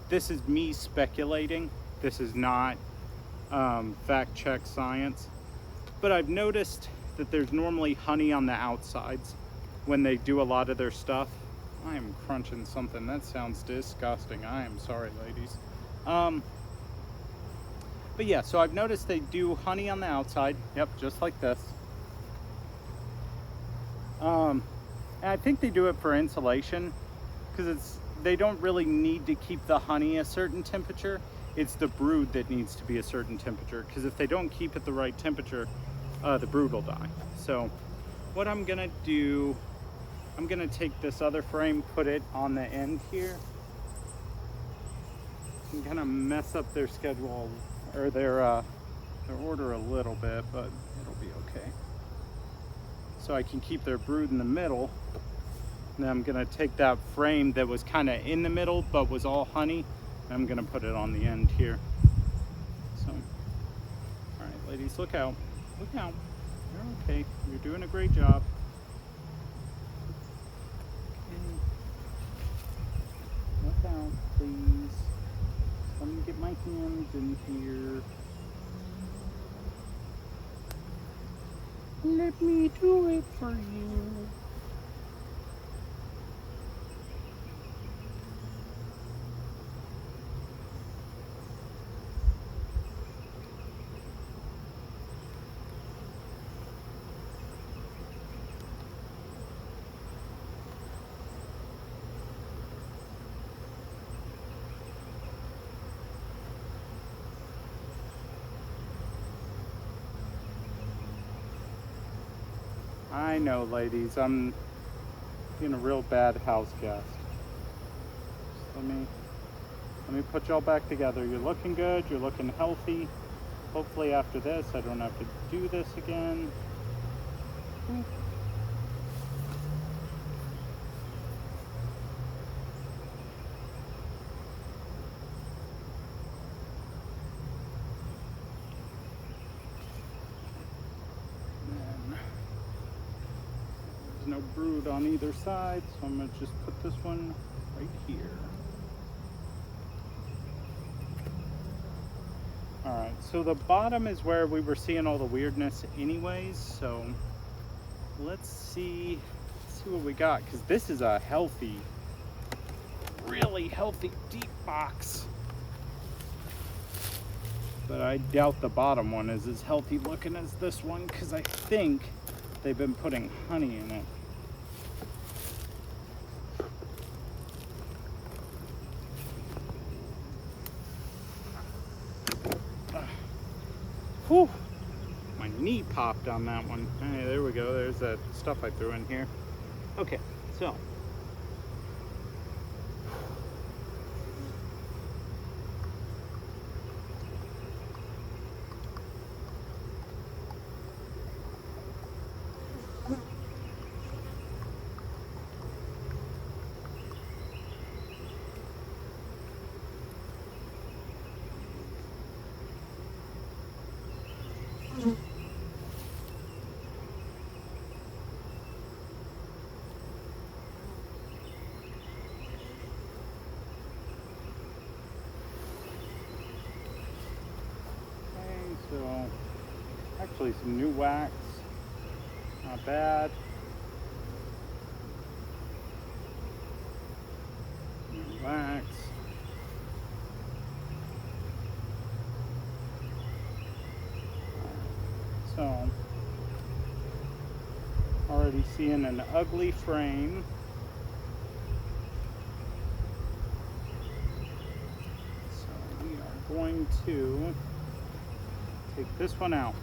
this is me speculating. This is not fact check science, but I've noticed that there's normally honey on the outsides when they do a lot of their stuff. I am crunching something that sounds disgusting. I am sorry, ladies. But yeah, so I've noticed they do honey on the outside. Yep, just like this. And I think they do it for insulation because they don't really need to keep the honey a certain temperature. It's the brood that needs to be a certain temperature, because if they don't keep it the right temperature, the brood will die. So what I'm gonna do, I'm gonna take this other frame, put it on the end here. I'm gonna mess up their schedule or their order a little bit, but it'll be okay. So I can keep their brood in the middle. And then I'm gonna take that frame that was kind of in the middle but was all honey, and I'm gonna put it on the end here. So, all right, ladies, look out, look out. You're okay, you're doing a great job. Okay. Look out, please. Let me get my hands in here. Let me do it for you. I know, ladies, I'm being a real bad house guest. Just let me put y'all back together. You're looking good, you're looking healthy. Hopefully after this I don't have to do this again. Ooh. No brood on either side, so I'm gonna just put this one right here. All right, so the bottom is where we were seeing all the weirdness anyways, so let's see what we got, because this is a healthy, really healthy deep box. But I doubt the bottom one is as healthy looking as this one, because I think they've been putting honey in it. Whew, my knee popped on that one. Hey, there we go. There's that stuff I threw in here. Okay, so. So, actually some new wax, not bad. New wax. So, already seeing an ugly frame. So we are going to take this one out.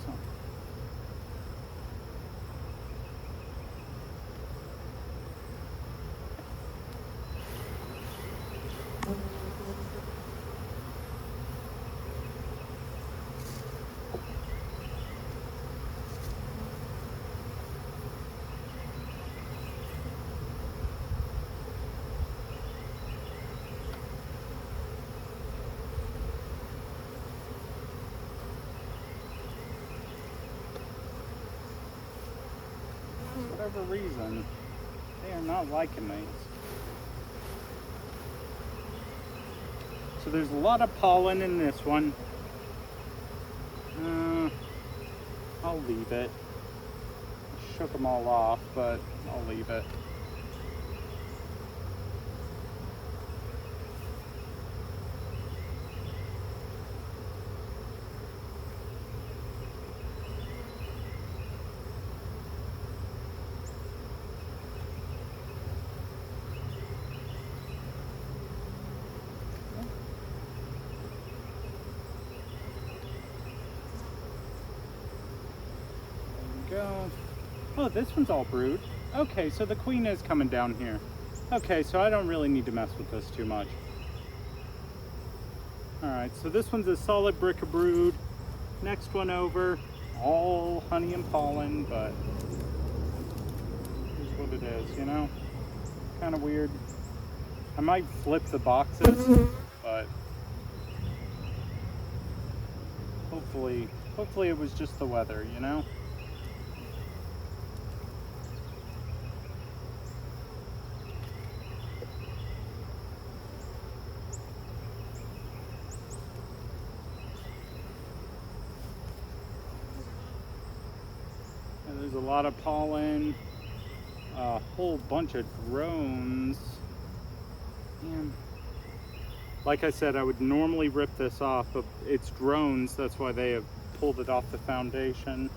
So. For whatever reason, they are not liking these. So there's a lot of pollen in this one. I'll leave it. Shook them all off, but I'll leave it. go. Oh, this one's all brood. Okay, so the queen is coming down here. Okay, so I don't really need to mess with this too much. Alright, so this one's a solid brick of brood. Next one over, all honey and pollen, but here's what it is, you know? Kind of weird. I might flip the boxes, but hopefully it was just the weather, you know? There's a lot of pollen, a whole bunch of drones. And like I said, I would normally rip this off, but it's drones, that's why they have pulled it off the foundation.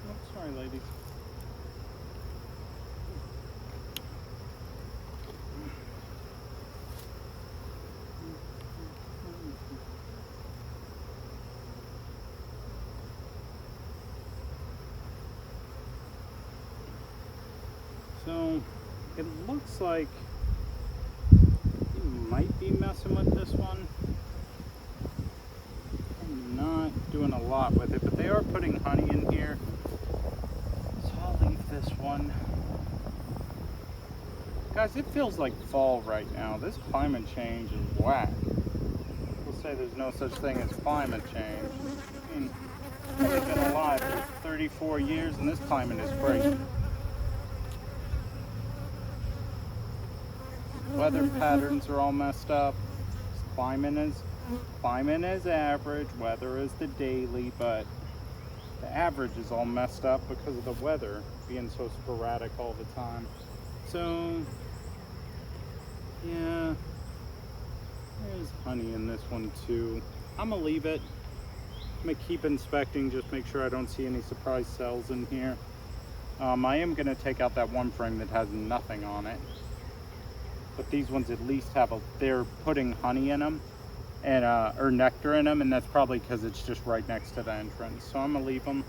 Oh, sorry, ladies. So it looks like you might be messing with this one. I'm not doing a lot with it, but they are putting honey in here. So I'll leave this one. Guys, it feels like fall right now. This climate change is whack. We'll say there's no such thing as climate change. I mean, I've been alive for 34 years and this climate is great. Weather patterns are all messed up. Climate is average, weather is the daily, but the average is all messed up because of the weather being so sporadic all the time. So yeah, there's honey in this one too. I'm gonna leave it. I'm gonna keep inspecting, just make sure I don't see any surprise cells in here. I am gonna take out that one frame that has nothing on it. But these ones at least have they're putting honey in them and or nectar in them, and that's probably because it's just right next to the entrance. So I'm gonna leave them.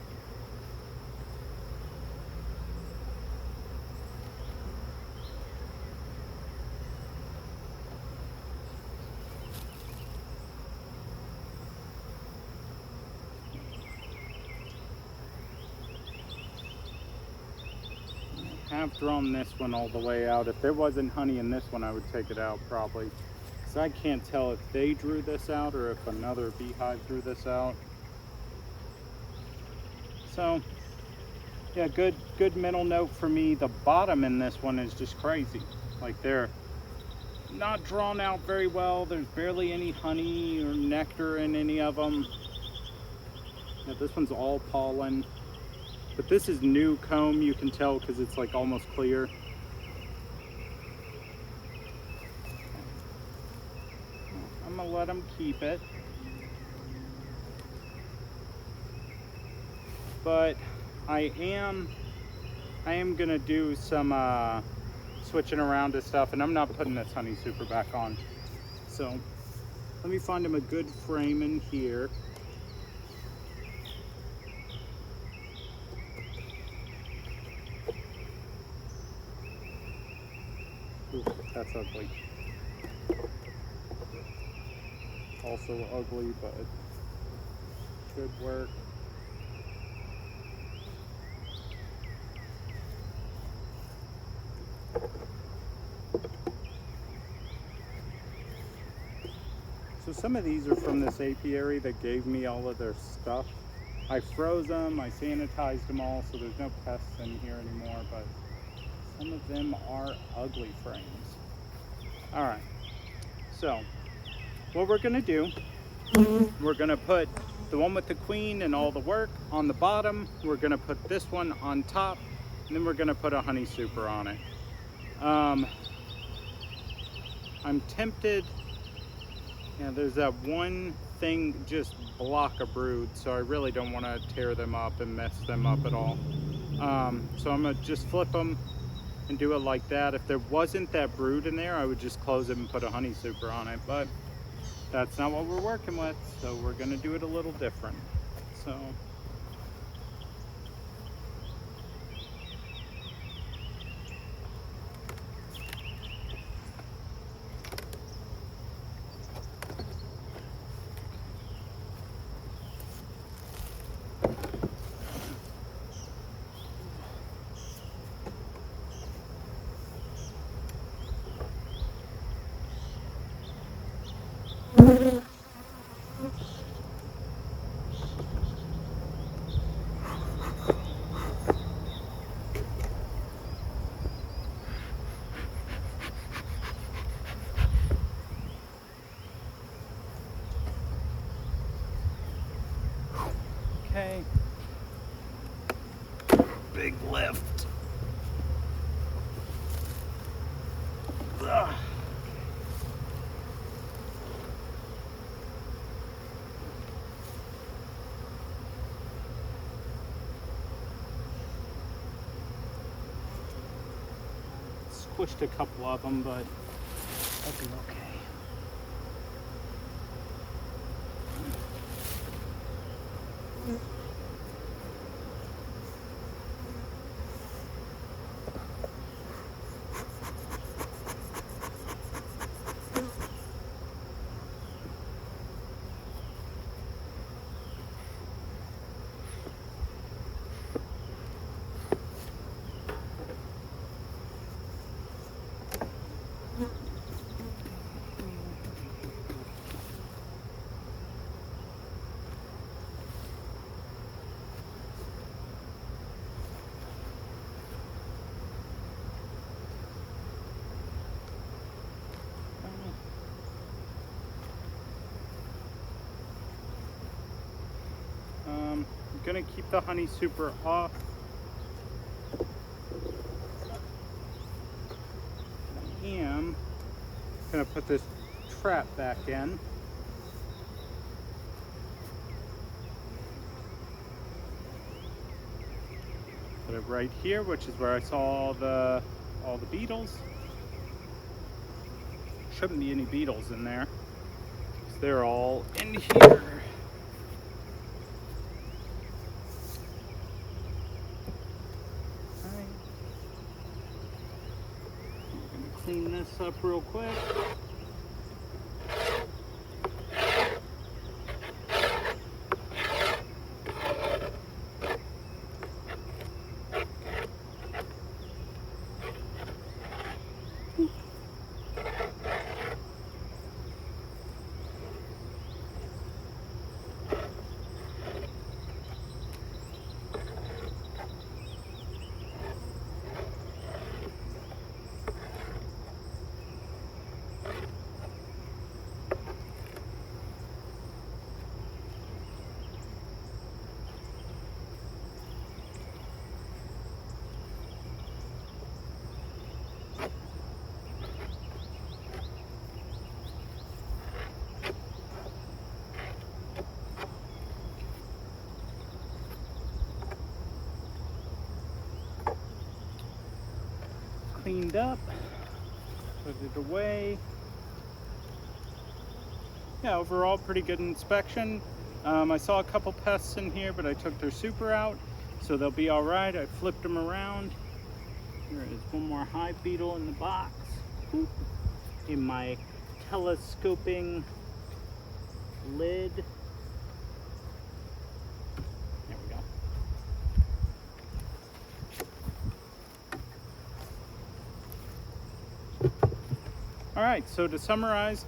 Have drawn this one all the way out. If there wasn't honey in this one, I would take it out probably. So I can't tell if they drew this out or if another beehive drew this out. So yeah, good mental note for me. The bottom in this one is just crazy. Like they're not drawn out very well. There's barely any honey or nectar in any of them. Yeah, this one's all pollen. But this is new comb, you can tell because it's like almost clear. I'm gonna let them keep it. But I am gonna do some switching around to stuff, and I'm not putting this honey super back on. So let me find him a good frame in here. Ooh, that's ugly. Also ugly, but it should work. So some of these are from this apiary that gave me all of their stuff. I froze them, I sanitized them all, so there's no pests in here anymore, but some of them are ugly frames. All right, so what we're gonna do, we're gonna put the one with the queen and all the work on the bottom. We're gonna put this one on top, and then we're gonna put a honey super on it. I'm tempted. Yeah, there's that one thing, just block a brood, so I really don't want to tear them up and mess them up at all. So I'm gonna just flip them, and do it like that. If there wasn't that brood in there, I would just close it and put a honey super on it, but that's not what we're working with, so we're gonna do it a little different. So okay, big lift. Ugh. Squished a couple of them, but that'll be okay. I'm gonna keep the honey super off. I am gonna put this trap back in. Put it right here, which is where I saw all the beetles. Shouldn't be any beetles in there, 'cause they're all in here. Clean this up real quick. Cleaned up, put it away. Yeah, overall pretty good inspection. I saw a couple pests in here, but I took their super out, so they'll be all right. I flipped them around. There is one more hive beetle in the box. Oop. In my telescoping lid. There we go. All right, so to summarize,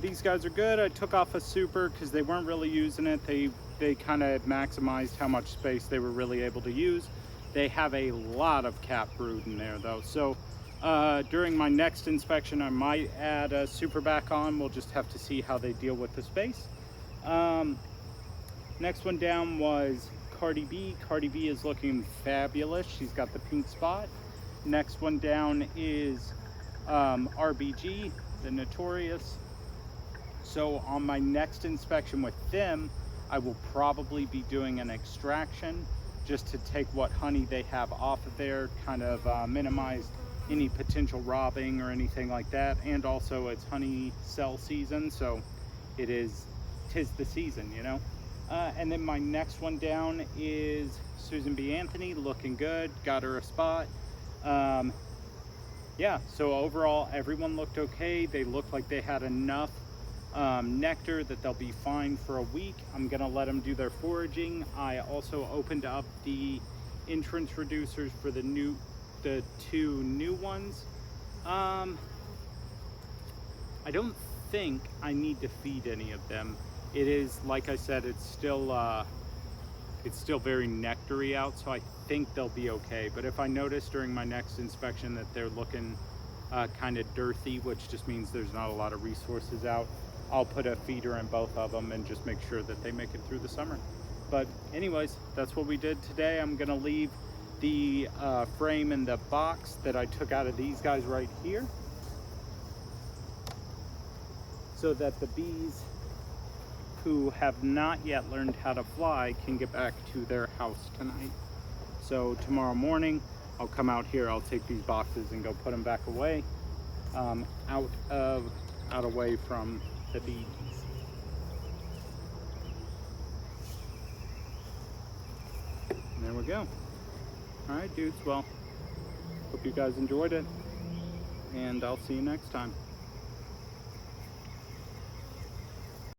these guys are good. I took off a super because they weren't really using it. They kind of maximized how much space they were really able to use. They have a lot of cat brood in there though. So during my next inspection, I might add a super back on. We'll just have to see how they deal with the space. Next one down was Cardi B. Cardi B is looking fabulous. She's got the pink spot. Next one down is RBG, the Notorious. So on my next inspection with them, I will probably be doing an extraction just to take what honey they have off of there, kind of minimize any potential robbing or anything like that. And also it's honey cell season, so tis the season, you know. And then my next one down is Susan B. Anthony, looking good, got her a spot. Yeah, so overall everyone looked okay. They looked like they had enough nectar that they'll be fine for a week. I'm gonna let them do their foraging. I also opened up the entrance reducers for the two new ones. I don't think I need to feed any of them. It is, like I said, it's still very nectary out, so I think they'll be okay. But if I notice during my next inspection that they're looking kind of dirty, which just means there's not a lot of resources out, I'll put a feeder in both of them and just make sure that they make it through the summer. But anyways, that's what we did today. I'm gonna leave the frame in the box that I took out of these guys right here, so that the bees who have not yet learned how to fly can get back to their house tonight. So tomorrow morning I'll come out here, I'll take these boxes and go put them back away, out away from the bees. And there we go. All right, dudes, well, hope you guys enjoyed it, and I'll see you next time.